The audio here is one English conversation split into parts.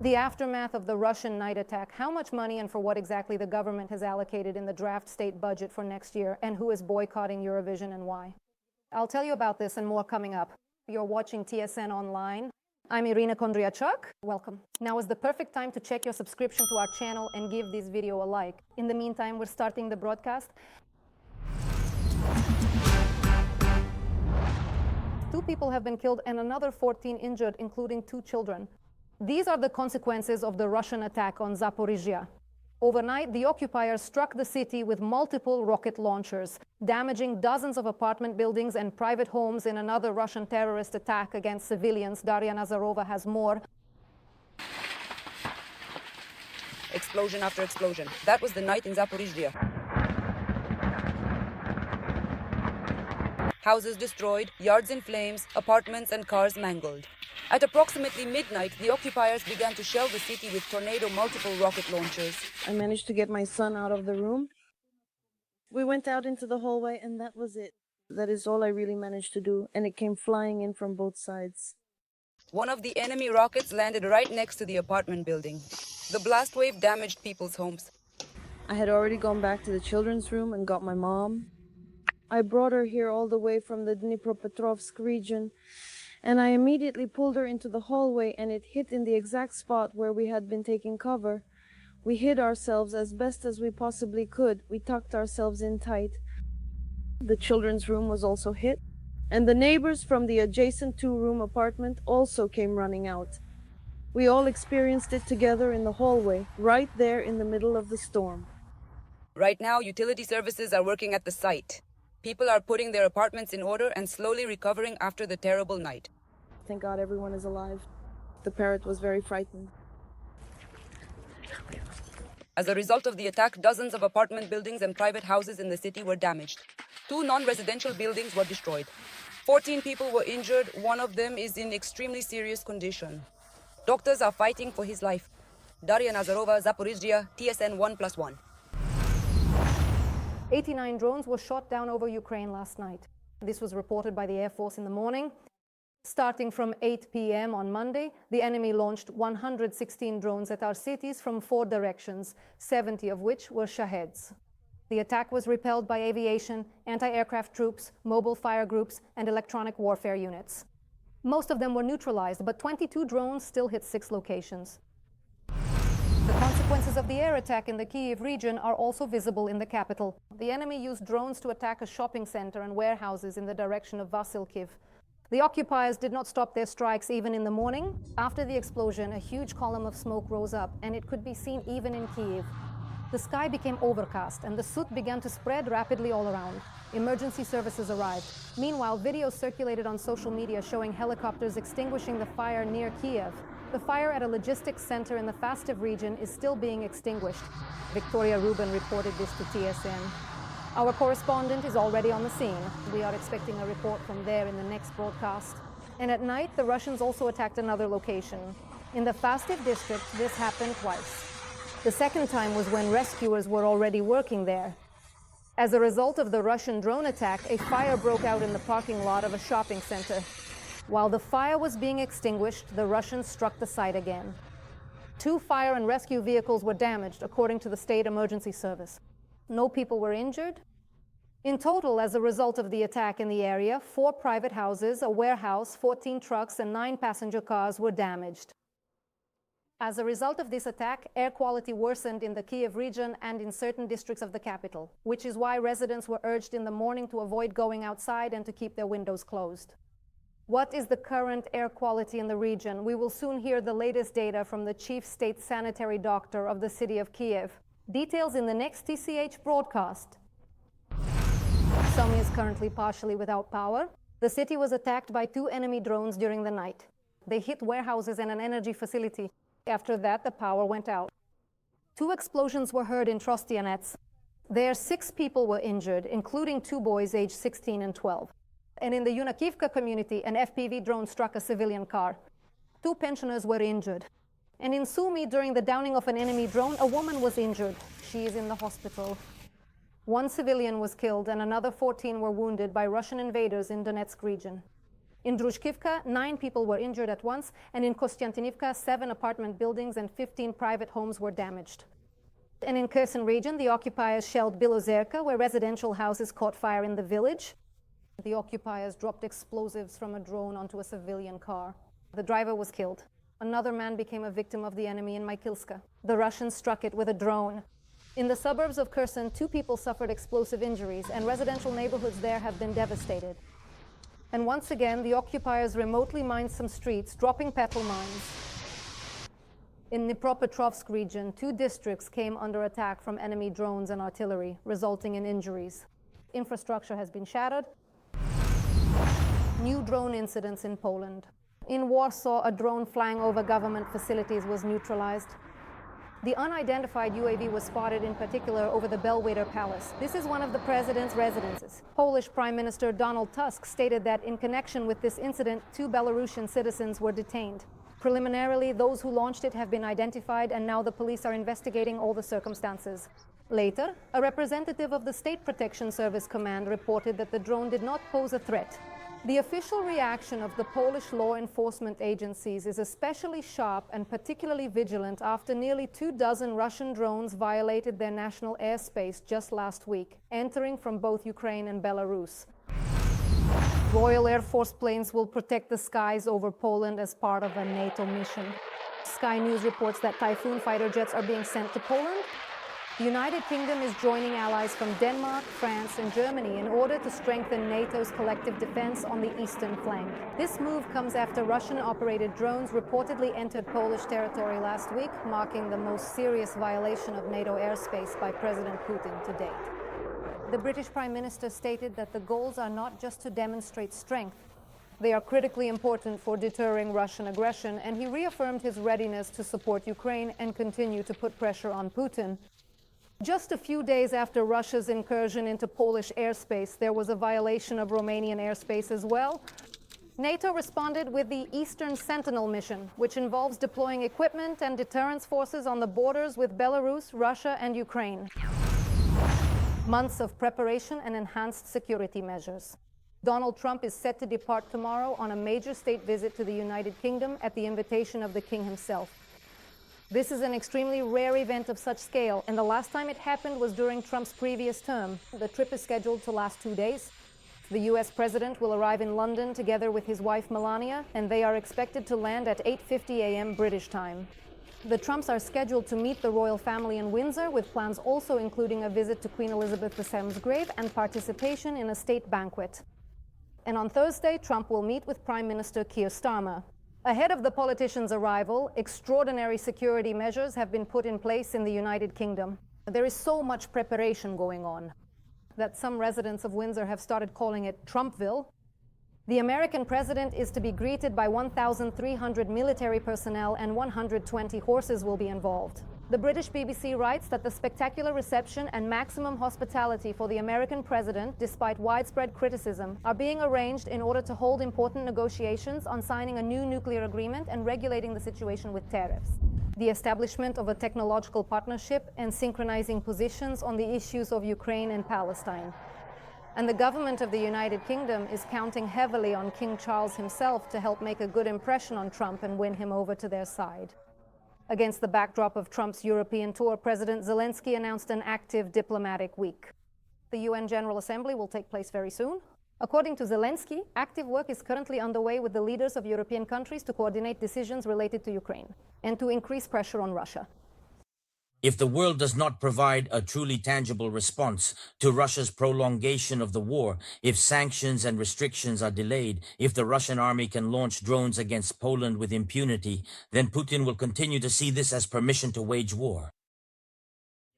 The aftermath of the Russian night attack, how much money and for what exactly the government has allocated in the draft state budget for next year, and who is boycotting Eurovision and why. I'll tell you about this and more coming up. You're watching TSN Online. I'm Irina Kondryachuk. Welcome. Now is the perfect time to check your subscription to our channel and give this video a like. In the meantime, we're starting the broadcast. 2 people have been killed and another 14 injured, including 2 children. These are the consequences of the Russian attack on Zaporizhzhia. Overnight, the occupiers struck the city with multiple rocket launchers, damaging dozens of apartment buildings and private homes in another Russian terrorist attack against civilians. Daria Nazarova has more. Explosion after explosion. That was the night in Zaporizhzhia. Houses destroyed, yards in flames, apartments and cars mangled. At approximately midnight, the occupiers began to shell the city with tornado multiple rocket launchers. I managed to get my son out of the room. We went out into the hallway and that was it. That is all I really managed to do, and it came flying in from both sides. One of the enemy rockets landed right next to the apartment building. The blast wave damaged people's homes. I had already gone back to the children's room and got my mom. I brought her here all the way from the Dnipropetrovsk region, and I immediately pulled her into the hallway, and it hit in the exact spot where we had been taking cover. We hid ourselves as best as we possibly could. We tucked ourselves in tight. The children's room was also hit, and the neighbors from the adjacent 2-room apartment also came running out. We all experienced it together in the hallway, right there in the middle of the storm. Right now, utility services are working at the site. People are putting their apartments in order and slowly recovering after the terrible night. Thank God everyone is alive. The parrot was very frightened. As a result of the attack, dozens of apartment buildings and private houses in the city were damaged. 2 non-residential buildings were destroyed. 14 people were injured. One of them is in extremely serious condition. Doctors are fighting for his life. Daria Nazarova, Zaporizhzhia, TSN 1+1. 89 drones were shot down over Ukraine last night. This was reported by the Air Force in the morning. Starting from 8 p.m. on Monday, the enemy launched 116 drones at our cities from 4 directions, 70 of which were Shaheds. The attack was repelled by aviation, anti-aircraft troops, mobile fire groups, and electronic warfare units. Most of them were neutralized, but 22 drones still hit 6 locations. The consequences of the air attack in the Kyiv region are also visible in the capital. The enemy used drones to attack a shopping center and warehouses in the direction of Kyiv. The occupiers did not stop their strikes even in the morning. After the explosion, a huge column of smoke rose up, and it could be seen even in Kyiv. The sky became overcast, and the soot began to spread rapidly all around. Emergency services arrived. Meanwhile, videos circulated on social media showing helicopters extinguishing the fire near Kyiv. The fire at a logistics center in the Fastiv region is still being extinguished. Victoria Rubin reported this to TSN. Our correspondent is already on the scene. We are expecting a report from there in the next broadcast. And at night, the Russians also attacked another location. In the Fastiv district, this happened twice. The second time was when rescuers were already working there. As a result of the Russian drone attack, a fire broke out in the parking lot of a shopping center. While the fire was being extinguished, the Russians struck the site again. 2 fire and rescue vehicles were damaged, according to the state emergency service. No people were injured. In total, as a result of the attack in the area, 4 private houses, a warehouse, 14 trucks, and 9 passenger cars were damaged. As a result of this attack, air quality worsened in the Kyiv region and in certain districts of the capital, which is why residents were urged in the morning to avoid going outside and to keep their windows closed. What is the current air quality in the region? We will soon hear the latest data from the chief state sanitary doctor of the city of Kyiv. Details in the next TCH broadcast. Sumy is currently partially without power. The city was attacked by 2 enemy drones during the night. They hit warehouses and an energy facility. After that, the power went out. 2 explosions were heard in Trostianets. There, 6 people were injured, including 2 boys aged 16 and 12. And in the Yunakivka community, an FPV drone struck a civilian car. 2 pensioners were injured. And in Sumy, during the downing of an enemy drone, a woman was injured. She is in the hospital. 1 civilian was killed and another 14 were wounded by Russian invaders in Donetsk region. In Druzhkivka, 9 people were injured at once, and in Kostiantynivka, 7 apartment buildings and 15 private homes were damaged. And in Kherson region, the occupiers shelled Bilozerka, where residential houses caught fire in the village. The occupiers dropped explosives from a drone onto a civilian car. The driver was killed. Another man became a victim of the enemy in Mykilska. The Russians struck it with a drone. In the suburbs of Kherson, 2 people suffered explosive injuries, and residential neighborhoods there have been devastated. And once again, the occupiers remotely mined some streets, dropping petrol mines. In Dnipropetrovsk region, 2 districts came under attack from enemy drones and artillery, resulting in injuries. Infrastructure has been shattered. New drone incidents in Poland. In Warsaw, a drone flying over government facilities was neutralized. The unidentified UAV was spotted in particular over the Belvedere Palace. This is one of the president's residences. Polish Prime Minister Donald Tusk stated that in connection with this incident, 2 Belarusian citizens were detained. Preliminarily, those who launched it have been identified, and now the police are investigating all the circumstances. Later, a representative of the State Protection Service Command reported that the drone did not pose a threat. The official reaction of the Polish law enforcement agencies is especially sharp and particularly vigilant after nearly 24 Russian drones violated their national airspace just last week, entering from both Ukraine and Belarus. Royal Air Force planes will protect the skies over Poland as part of a NATO mission. Sky News reports that Typhoon fighter jets are being sent to Poland. The United Kingdom is joining allies from Denmark, France, and Germany in order to strengthen NATO's collective defense on the eastern flank. This move comes after Russian-operated drones reportedly entered Polish territory last week, marking the most serious violation of NATO airspace by President Putin to date. The British Prime Minister stated that the goals are not just to demonstrate strength. They are critically important for deterring Russian aggression, and he reaffirmed his readiness to support Ukraine and continue to put pressure on Putin. Just a few days after Russia's incursion into Polish airspace, there was a violation of Romanian airspace as well. NATO responded with the Eastern Sentinel mission, which involves deploying equipment and deterrence forces on the borders with Belarus, Russia, and Ukraine. Months of preparation and enhanced security measures. Donald Trump is set to depart tomorrow on a major state visit to the United Kingdom at the invitation of the King himself. This is an extremely rare event of such scale, and the last time it happened was during Trump's previous term. The trip is scheduled to last 2 days. The US president will arrive in London together with his wife Melania, and they are expected to land at 8:50 a.m. British time. The Trumps are scheduled to meet the royal family in Windsor, with plans also including a visit to Queen Elizabeth II's grave and participation in a state banquet. And on Thursday, Trump will meet with Prime Minister Keir Starmer. Ahead of the politician's arrival, extraordinary security measures have been put in place in the United Kingdom. There is so much preparation going on that some residents of Windsor have started calling it Trumpville. The American president is to be greeted by 1,300 military personnel, and 120 horses will be involved. The British BBC writes that the spectacular reception and maximum hospitality for the American president, despite widespread criticism, are being arranged in order to hold important negotiations on signing a new nuclear agreement and regulating the situation with tariffs, the establishment of a technological partnership, and synchronizing positions on the issues of Ukraine and Palestine. And the government of the United Kingdom is counting heavily on King Charles himself to help make a good impression on Trump and win him over to their side. Against the backdrop of Trump's European tour, President Zelensky announced an active diplomatic week. The UN General Assembly will take place very soon. According to Zelensky, active work is currently underway with the leaders of European countries to coordinate decisions related to Ukraine and to increase pressure on Russia. If the world does not provide a truly tangible response to Russia's prolongation of the war, if sanctions and restrictions are delayed, if the Russian army can launch drones against Poland with impunity, then Putin will continue to see this as permission to wage war.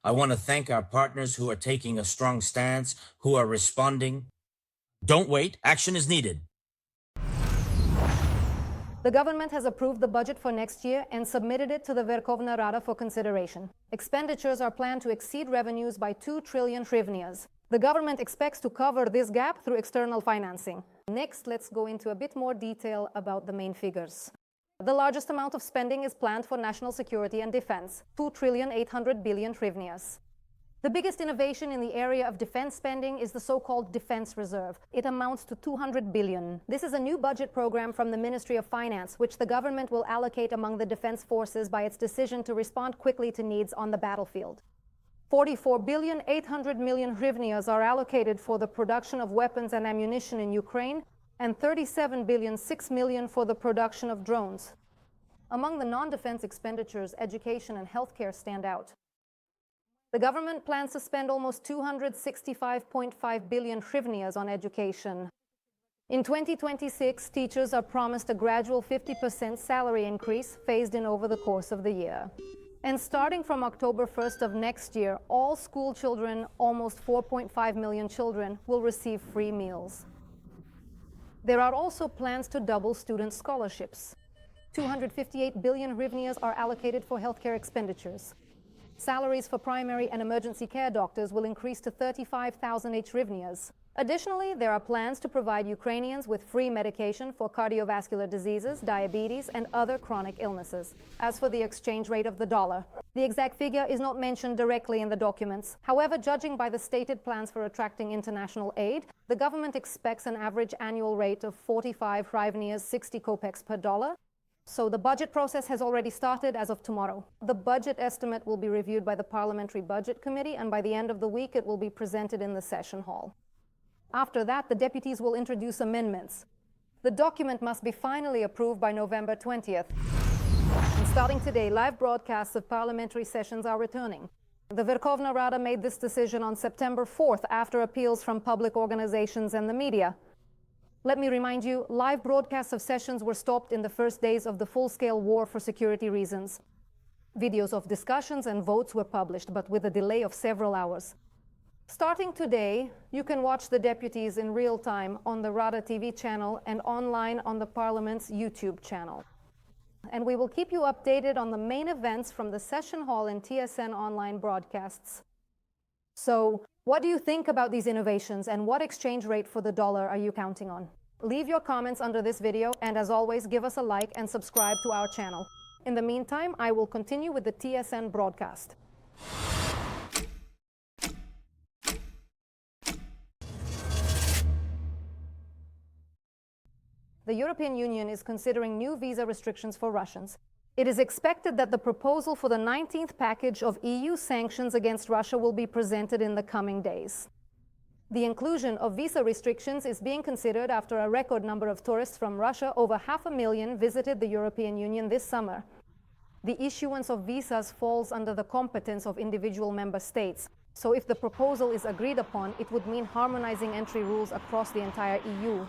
I want to thank our partners who are taking a strong stance, who are responding. Don't wait, action is needed. The government has approved the budget for next year and submitted it to the Verkhovna Rada for consideration. Expenditures are planned to exceed revenues by 2 trillion hryvnias. The government expects to cover this gap through external financing. Next, let's go into a bit more detail about the main figures. The largest amount of spending is planned for national security and defense, 2 trillion 800 billion hryvnias. The biggest innovation in the area of defense spending is the so-called Defense Reserve. It amounts to 200 billion. This is a new budget program from the Ministry of Finance, which the government will allocate among the defense forces by its decision to respond quickly to needs on the battlefield. 44 billion 800 million hryvnias are allocated for the production of weapons and ammunition in Ukraine, and 37 billion 6 million for the production of drones. Among the non-defense expenditures, education and healthcare stand out. The government plans to spend almost 265.5 billion hryvnias on education. In 2026, teachers are promised a gradual 50% salary increase phased in over the course of the year. And starting from October 1st of next year, all school children, almost 4.5 million children, will receive free meals. There are also plans to double student scholarships. 258 billion hryvnias are allocated for healthcare expenditures. Salaries for primary and emergency care doctors will increase to 35,000 hryvnias. Additionally, there are plans to provide Ukrainians with free medication for cardiovascular diseases, diabetes, and other chronic illnesses. As for the exchange rate of the dollar, the exact figure is not mentioned directly in the documents. However, judging by the stated plans for attracting international aid, the government expects an average annual rate of 45 hryvnias, 60 kopecks per dollar. So the budget process has already started as of tomorrow. The budget estimate will be reviewed by the Parliamentary Budget Committee, and by the end of the week it will be presented in the session hall. After that, the deputies will introduce amendments. The document must be finally approved by November 20th. And starting today, live broadcasts of parliamentary sessions are returning. The Verkhovna Rada made this decision on September 4th after appeals from public organizations and the media. Let me remind you, live broadcasts of sessions were stopped in the first days of the full-scale war for security reasons. Videos of discussions and votes were published, but with a delay of several hours. Starting today, you can watch the deputies in real time on the Rada TV channel and online on the Parliament's YouTube channel. And we will keep you updated on the main events from the session hall and TSN online broadcasts. So, what do you think about these innovations, and what exchange rate for the dollar are you counting on? Leave your comments under this video, and as always, give us a like and subscribe to our channel. In the meantime, I will continue with the TSN broadcast. The European Union is considering new visa restrictions for Russians. It is expected that the proposal for the 19th package of EU sanctions against Russia will be presented in the coming days. The inclusion of visa restrictions is being considered after a record number of tourists from Russia, over 500,000, visited the European Union this summer. The issuance of visas falls under the competence of individual member states. So if the proposal is agreed upon, it would mean harmonizing entry rules across the entire EU.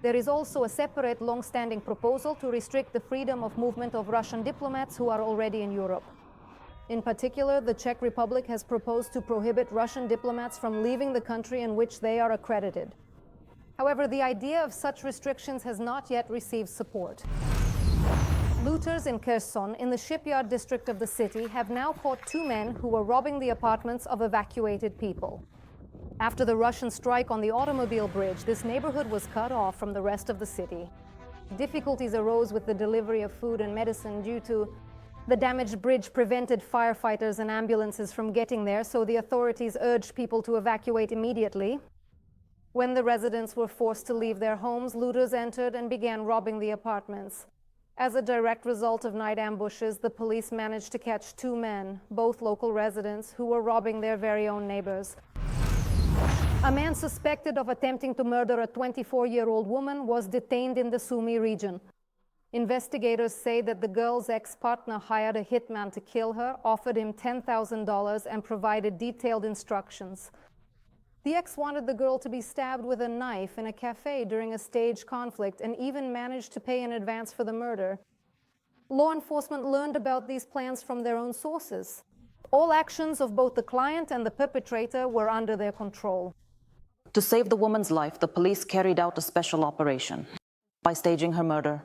There is also a separate long-standing proposal to restrict the freedom of movement of Russian diplomats who are already in Europe. In particular, the Czech Republic has proposed to prohibit Russian diplomats from leaving the country in which they are accredited. However, the idea of such restrictions has not yet received support. Looters in Kherson, in the shipyard district of the city, have now caught 2 men who were robbing the apartments of evacuated people. After the Russian strike on the automobile bridge, this neighborhood was cut off from the rest of the city. Difficulties arose with the delivery of food and medicine due to the damaged bridge prevented firefighters and ambulances from getting there, so the authorities urged people to evacuate immediately. When the residents were forced to leave their homes, looters entered and began robbing the apartments. As a direct result of night ambushes, the police managed to catch 2 men, both local residents, who were robbing their very own neighbors. A man suspected of attempting to murder a 24-year-old woman was detained in the Sumy region. Investigators say that the girl's ex-partner hired a hitman to kill her, offered him $10,000, and provided detailed instructions. The ex wanted the girl to be stabbed with a knife in a cafe during a staged conflict, and even managed to pay in advance for the murder. Law enforcement learned about these plans from their own sources. All actions of both the client and the perpetrator were under their control. To save the woman's life, the police carried out a special operation by staging her murder.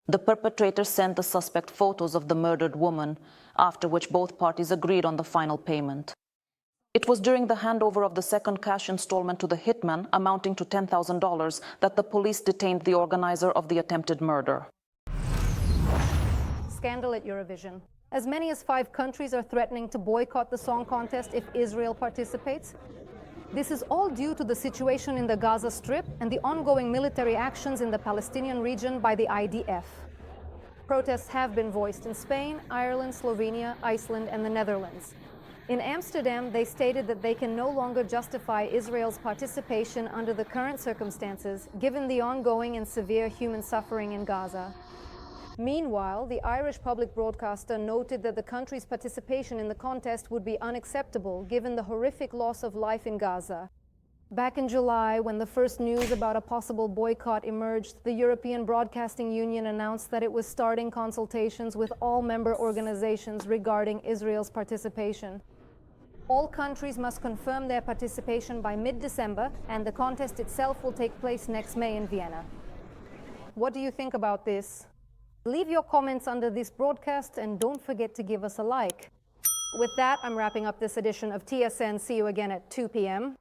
The perpetrator sent the suspect photos of the murdered woman, after which both parties agreed on the final payment. It was during the handover of the second cash installment to the hitman, amounting to $10,000, that the police detained the organizer of the attempted murder. Scandal at Eurovision. As many as 5 countries are threatening to boycott the song contest if Israel participates. This is all due to the situation in the Gaza Strip and the ongoing military actions in the Palestinian region by the IDF. Protests have been voiced in Spain, Ireland, Slovenia, Iceland, and the Netherlands. In Amsterdam, they stated that they can no longer justify Israel's participation under the current circumstances, given the ongoing and severe human suffering in Gaza. Meanwhile, the Irish public broadcaster noted that the country's participation in the contest would be unacceptable given the horrific loss of life in Gaza. Back in July, when the first news about a possible boycott emerged, the European Broadcasting Union announced that it was starting consultations with all member organizations regarding Israel's participation. All countries must confirm their participation by mid-December, and the contest itself will take place next May in Vienna. What do you think about this? Leave your comments under this broadcast and don't forget to give us a like. With that, I'm wrapping up this edition of TSN. See you again at 2 p.m.